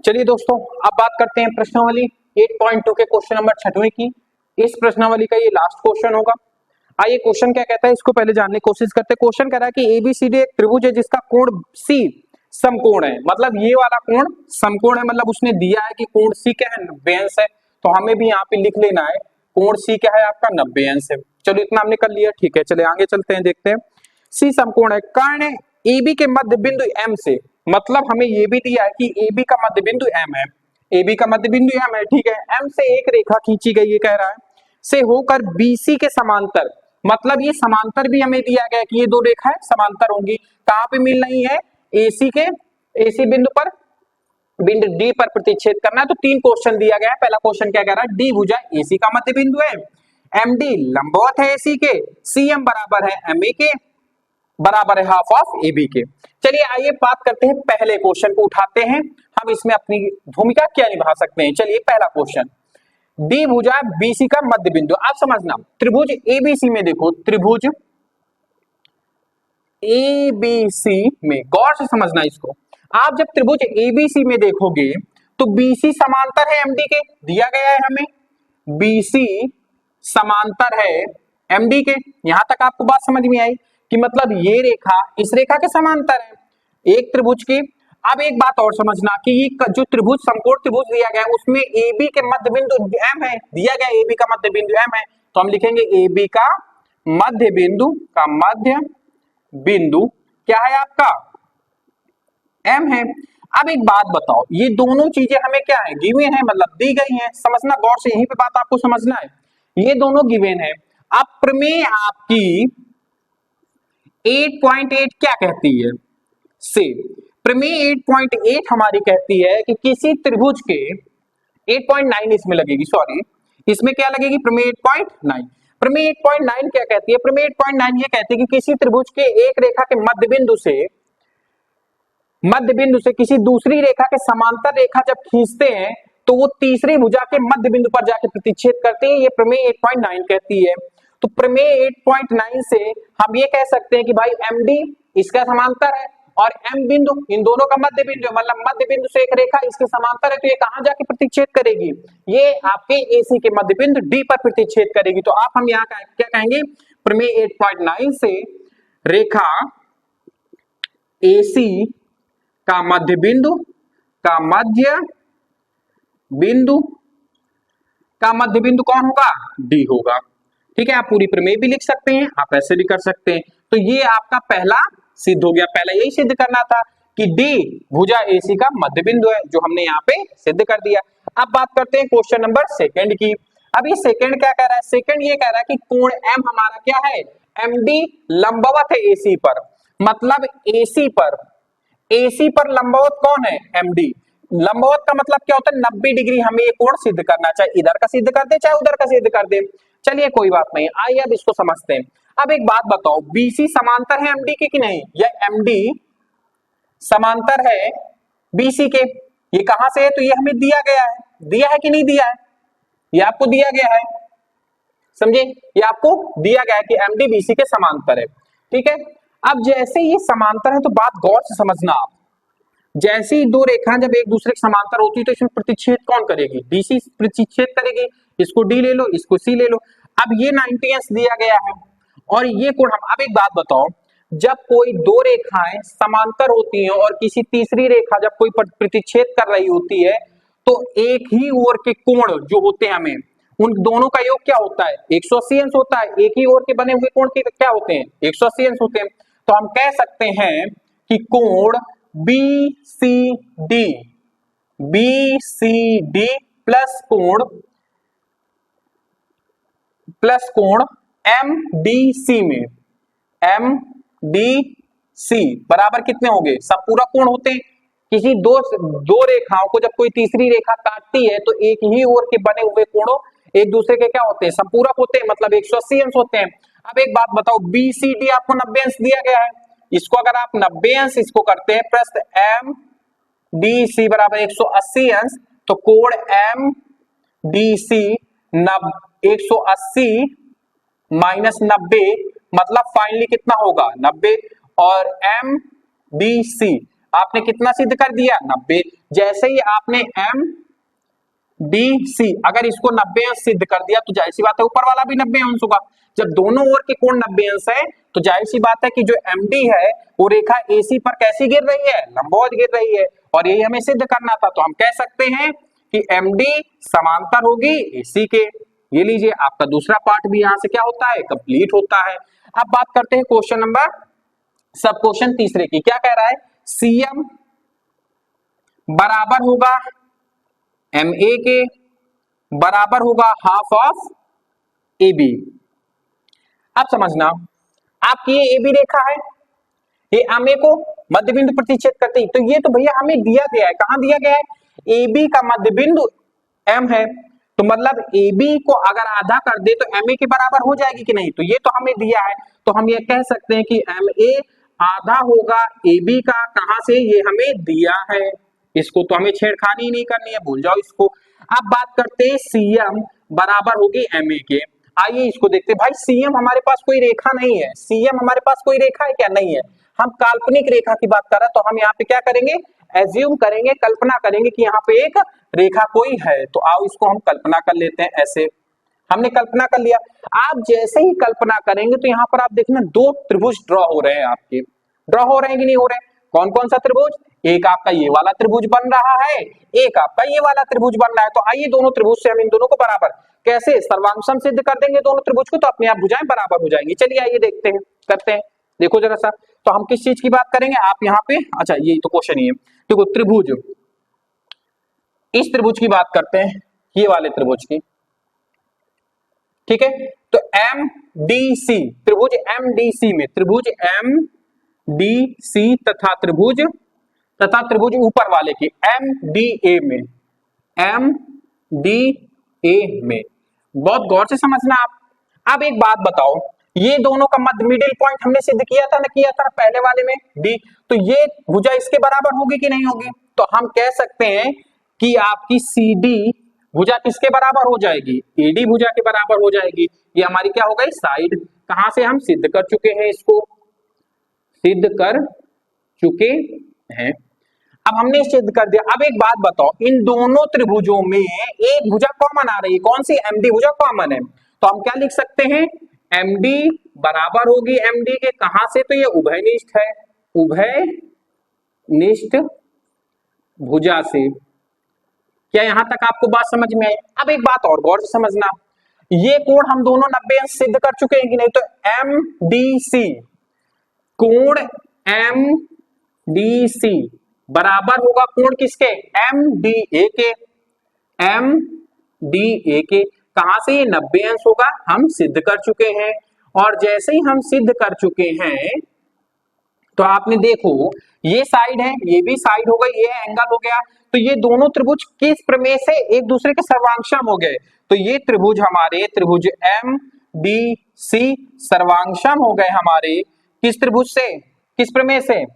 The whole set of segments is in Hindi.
चलिए दोस्तों, अब बात करते हैं प्रश्नावली 8.2 के क्वेश्चन नंबर 6वें की। इस प्रश्नावली का ये लास्ट क्वेश्चन होगा। आइए क्वेश्चन क्या कहता है इसको पहले जानने की कोशिश करते हैं। क्वेश्चन कह रहा है कि एबीसीडी एक त्रिभुज है जिसका कोण सी समकोण है। मतलब ये वाला कोण समकोण है, मतलब उसने दिया है कि कोण सी क्या है, 90 अंश है। तो हमें भी यहाँ पे लिख लेना है कोण सी क्या है आपका, 90 अंश है। चलो इतना हमने कर लिया, ठीक है। चलिए आगे चलते हैं, देखते हैं। सी समकोण है, कर्ण एबी के मध्य बिंदु एम से, मतलब हमें ये भी दिया है कि एबी का मध्य बिंदु एम है, एबी का मध्य बिंदु एम है, ठीक है। एम से एक रेखा खींची गई, ये कह रहा है, से होकर बीसी के समांतर, मतलब ये समांतर भी हमें दिया गया कि ये दो रेखाएं समांतर होंगी। कहां पे मिल रही है, एसी के, एसी बिंदु पर, बिंदु डी पर प्रतिच्छेद करना है। तो 3 क्वेश्चन दिया गया है। पहला क्वेश्चन क्या कह रहा है, डी भुजा एसी का मध्य बिंदु है, एमडी लंबवत है एसी के, सीएम बराबर है एमए के, बराबर है हाफ ऑफ एबी के। चलिए आइए बात करते हैं, पहले क्वेश्चन को उठाते हैं, हम इसमें अपनी भूमिका क्या निभा सकते हैं। चलिए पहला क्वेश्चन, डी भुजा बीसी का मध्य बिंदु। आप समझना, त्रिभुज एबीसी में देखो, त्रिभुज एबीसी में गौर से समझना इसको। आप जब त्रिभुज एबीसी में देखोगे तो बीसी समांतर है एमडी के, दिया गया है हमें, बीसी समांतर है एमडी के। यहां तक आपको बात समझ में आई कि मतलब ये रेखा इस रेखा के समांतर है, एक त्रिभुज की। अब एक बात और समझना कि ये जो त्रिभुज समकोण त्रिभुज दिया गया है उसमें AB के मध्य बिंदु M है, दिया गया AB का मध्य बिंदु M है, तो हम लिखेंगे AB का मध्य बिंदु क्या है आपका, M है। अब एक बात बताओ, ये दोनों चीजें हमें क्या है, गिवन है, मतलब दी गई हैं। समझना गौर से, यहीं पे बात आपको समझना है, ये दोनों गिवन है। अब प्रमेय आपकी 8.8 क्या कहती है, से प्रमेय 8.8 हमारी कहती है कि किसी त्रिभुज के 8.9 इसमें लगेगी, सॉरी इसमें क्या लगेगी, प्रमेय 8.9। प्रमेय 8.9 क्या कहती है, प्रमेय 8.9 ये कहती है कि किसी त्रिभुज के एक रेखा के मध्य बिंदु से किसी दूसरी रेखा के समांतर रेखा जब खींचते हैं तो वो तीसरी भुजा के मध्य बिंदु पर जाके प्रतिच्छेद करते हैं, ये प्रमेय 8.9 कहती है। तो प्रमेय 8.9 से हम ये कह सकते हैं कि भाई MD इसका समांतर है और M बिंदु इन दोनों का मध्य बिंदु है, मतलब मध्य बिंदु से एक रेखा इसके समांतर है, तो ये कहां जाके प्रतिच्छेद करेगी, ये आपके AC के मध्य बिंदु D पर प्रतिच्छेद करेगी। तो आप हम यहाँ क्या कहेंगे, प्रमेय 8.9 से रेखा AC का मध्य बिंदु कौन होगा, D होगा। ठीक है, आप पूरी प्रमेय भी लिख सकते हैं, आप ऐसे भी कर सकते हैं। तो ये आपका पहला सिद्ध हो गया, पहला यही सिद्ध करना था कि D भुजा AC का मध्य बिंदु है, जो हमने यहाँ पे सिद्ध कर दिया। अब बात करते हैं क्वेश्चन नंबर 2 की। अभी सेकंड क्या कह रहा है, सेकंड ये कह रहा है कि कोण M हमारा क्या है, MD लंबवत है AC पर, मतलब AC पर लंबवत कौन है, MD। लंबवत का मतलब क्या होता है, 90 डिग्री हमें ये कोण सिद्ध करना, चाहे इधर का सिद्ध कर दे चाहे उधर का सिद्ध कर दे। चलिए कोई बात नहीं, आइए अब इसको समझते हैं। अब एक बात बताओ, BC समांतर है MD के कि नहीं, या MD समांतर है BC के, ये कहां से है, तो ये हमें दिया गया है, दिया है कि नहीं दिया है, ये आपको दिया गया है, समझे, ये आपको दिया गया है कि MD BC के समांतर है। ठीक है, अब जैसे ये समांतर है तो बात गौर से समझना आप, जैसे ही दो रेखाएं जब एक दूसरे के समांतर होती है तो इसमें प्रतिच्छेद कौन करेगी, DC प्रतिच्छेद करेगी। इसको D ले लो, इसको C ले लो। अब ये 90 अंश दिया गया है और ये कोण अब एक बात बताओ, जब कोई दो रेखाएं समांतर होती हैं और किसी तीसरी रेखा जब कोई प्रतिच्छेद कर रही होती है तो एक ही ओर के कोण जो होते हैं हमें उन दोनों का योग क्या होता है, 180 अंश होता है। एक ही ओर के बने हुए कोण के क्या होते हैं, 180 अंश होते हैं। तो हम कह सकते हैं कि कोण BCD प्लस कोण MDC में, MDC बराबर कितने होंगे, सब पूरा कोण होते हैं। किसी दो रेखाओं को जब कोई तीसरी रेखा काटती है तो एक ही ओर के बने हुए कोणों एक दूसरे के क्या होते हैं, संपूरक होते हैं, मतलब 180 अंश होते हैं। अब एक बात बताओ, BCD आपको 90 अंश दिया गया है, इसको अगर आप 90 अंश इसको करते हैं प्लस MDC बराबर 180 अंश, तो कोण MDC 180 माइनस 90 मतलब फाइनली कितना होगा 90, और MDC आपने कितना सिद्ध कर दिया 90। जैसे ही आपने एम डी सी अगर इसको 90 अंश सिद्ध कर दिया तो जाहिर सी बात है ऊपर वाला भी 90 अंश होगा। जब दोनों ओर के कोण 90 अंश है तो जाहिर सी बात है कि जो एमडी है वो रेखा एसी पर कैसी गिर रही है, लंबवत गिर रही है, और यही हमें सिद्ध करना था। तो हम कह सकते हैं कि एमडी समांतर होगी एसी के। ये लीजिए आपका दूसरा पार्ट भी यहां से क्या होता है, कंप्लीट होता है। अब बात करते हैं क्वेश्चन नंबर सब क्वेश्चन तीसरे की। क्या कह रहा है, सीएम बराबर होगा एम ए के बराबर होगा हाफ ऑफ ए बी। अब समझना, आपकी ये ए बी रेखा है, ये एम ए को मध्य बिंदु प्रतिच्छेद करती है, तो ये तो भैया हमें दिया गया है, कहां दिया गया है, ए बी का मध्य बिंदु एम है, तो मतलब ए बी को अगर आधा कर दे तो एम ए के बराबर हो जाएगी कि नहीं, तो ये तो हमें दिया है। तो हम ये कह सकते हैं कि एम ए आधा होगा ए बी का, कहां से, ये हमें दिया है, इसको तो हमें छेड़खानी नहीं करनी है, भूल जाओ इसको। अब बात करते हैं सीएम बराबर होगी एम ए के। आइए इसको देखते हैं। भाई सीएम हमारे पास कोई रेखा नहीं है, सीएम हमारे पास कोई रेखा है क्या, नहीं है, हम काल्पनिक रेखा की बात कर रहे हैं, तो हम यहाँ पे क्या करेंगे, एज्यूम करेंगे, कल्पना करेंगे कि यहाँ पे एक रेखा कोई है। तो आओ इसको हम कल्पना कर लेते हैं। ऐसे हमने कल्पना कर लिया। आप जैसे ही कल्पना करेंगे तो यहाँ पर आप देखना दो त्रिभुज ड्रॉ हो रहे हैं, आपके ड्रॉ हो रहे हैं कि नहीं हो रहे हैं। कौन कौन सा त्रिभुज, एक आपका ये वाला त्रिभुज बन रहा है, एक आपका ये वाला त्रिभुज बन रहा है। तो आइए दोनों त्रिभुज से हम इन दोनों को बराबर कैसे सर्वांशम सिद्ध कर देंगे दोनों त्रिभुज को, तो अपने आप भुजाएं बराबर हो जाएंगी। चलिए आइए देखते हैं, करते हैं। देखो जरा सा, तो हम किस चीज की बात करेंगे आप यहाँ पे, अच्छा ये तो क्वेश्चन ही है। देखो त्रिभुज, इस त्रिभुज की बात करते हैं, ये वाले त्रिभुज की, ठीक है। तो एम डी सी, त्रिभुज एम डी सी में, त्रिभुज एम डी सी तथा त्रिभुज ऊपर वाले की एम डी ए में, एम डी ए में, बहुत गौर से समझना आप। अब एक बात बताओ, ये दोनों का मध्य मिडिल पॉइंट हमने सिद्ध किया था ना, किया था पहले वाले में डी, तो ये भुजा इसके बराबर होगी कि नहीं होगी, तो हम कह सकते हैं कि आपकी सी डी भुजा किसके बराबर हो जाएगी, एडी भुजा के बराबर हो जाएगी। ये हमारी क्या हो गई, साइड। कहां से हम सिद्ध कर चुके हैं, इसको सिद्ध कर चुके हैं। अब हमने सिद्ध कर दिया। अब एक बात बताओ, इन दोनों त्रिभुजों में एक भुजा कॉमन आ रही है, कौन सी, एमडी भुजा कॉमन है, तो हम क्या लिख सकते हैं, एमडी बराबर होगी एमडी के, कहां से, तो ये उभयनिष्ठ है, उभयनिष्ठ भुजा से। क्या यहां तक आपको बात समझ में आई। अब एक बात और गौर से समझना, ये कोण हम दोनों 90 अंश सिद्ध कर चुके हैं कि नहीं, तो एम डी सी, कोण एम डी सी बराबर होगा कोण किसके, एम डी ए के, एम डी ए के, कहां से, ये 90 अंश होगा, हम सिद्ध कर चुके हैं। और जैसे ही हम सिद्ध कर चुके हैं तो आपने देखो ये साइड है, ये भी साइड हो गई, ये एंगल हो गया, तो ये दोनों त्रिभुज किस प्रमेय से एक दूसरे के सर्वांशम हो गए, तो ये त्रिभुज हमारे त्रिभुज एम डी सी सर्वांशम हो गए हमारे किस त्रिभुज से, किस प्रमेय से,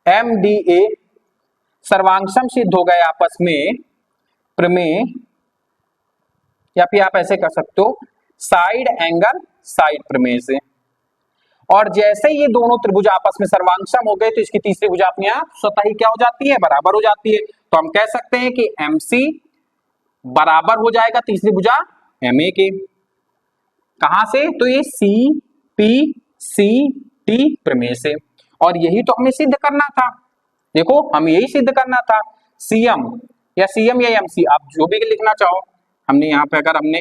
एम डी ए सर्वांशम सिद्ध हो गए आपस में प्रमेय, या फिर आप ऐसे कर सकते हो साइड एंगल साइड प्रमेय से। और जैसे ये दोनों त्रिभुज आपस में सर्वांशम हो गए तो इसकी तीसरी भुजा अपने आप स्वतः ही क्या हो जाती है, बराबर हो जाती है। तो हम कह सकते हैं कि MC बराबर हो जाएगा तीसरी भुजा MA के, कहां से, तो ये CPCT प्रमेय से। और यही तो हमें सिद्ध करना था, देखो हमें यही सिद्ध करना था, CM या MC आप जो भी लिखना चाहो। हमने यहाँ पे अगर हमने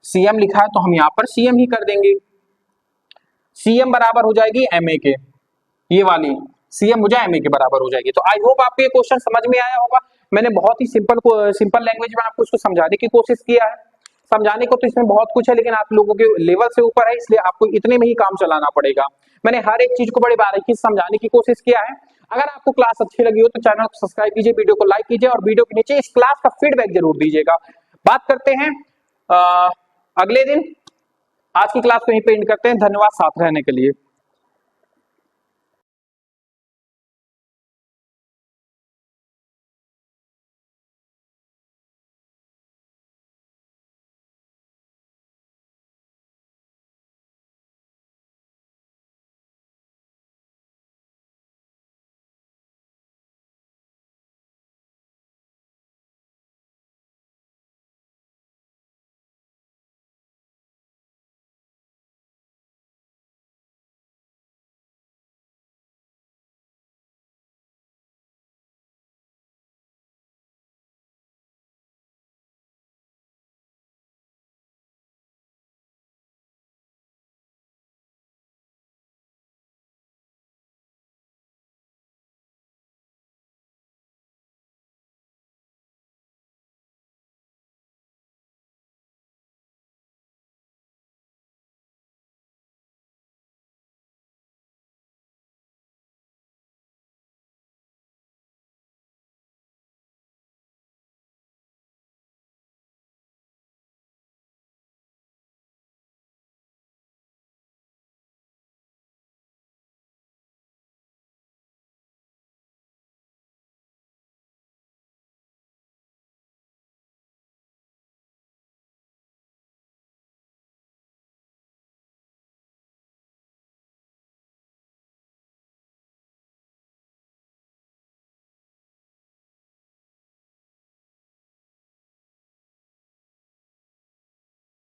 CM लिखा है तो हम यहाँ पर CM ही कर देंगे, CM बराबर हो जाएगी MA के, ये वाली CM भुजा MA के बराबर हो जाएगी। तो आई होप आपको ये क्वेश्चन समझ में आया होगा। मैंने बहुत ही सिंपल लैंग्वेज में आपको इसको समझाने की कोशिश किया है। समझाने को तो इसमें बहुत कुछ है, लेकिन आप लोगों के लेवल से ऊपर है, इसलिए आपको इतने में ही काम चलाना पड़ेगा। मैंने हर एक चीज को बड़े बारीकी से समझाने की कोशिश किया है। अगर आपको क्लास अच्छी लगी हो तो चैनल को सब्सक्राइब कीजिए, वीडियो को लाइक कीजिए और वीडियो के नीचे इस क्लास का फीडबैक जरूर दीजिएगा। बात करते हैं अगले दिन। आज की क्लास को यहीं पे एंड करते हैं। धन्यवाद साथ रहने के लिए।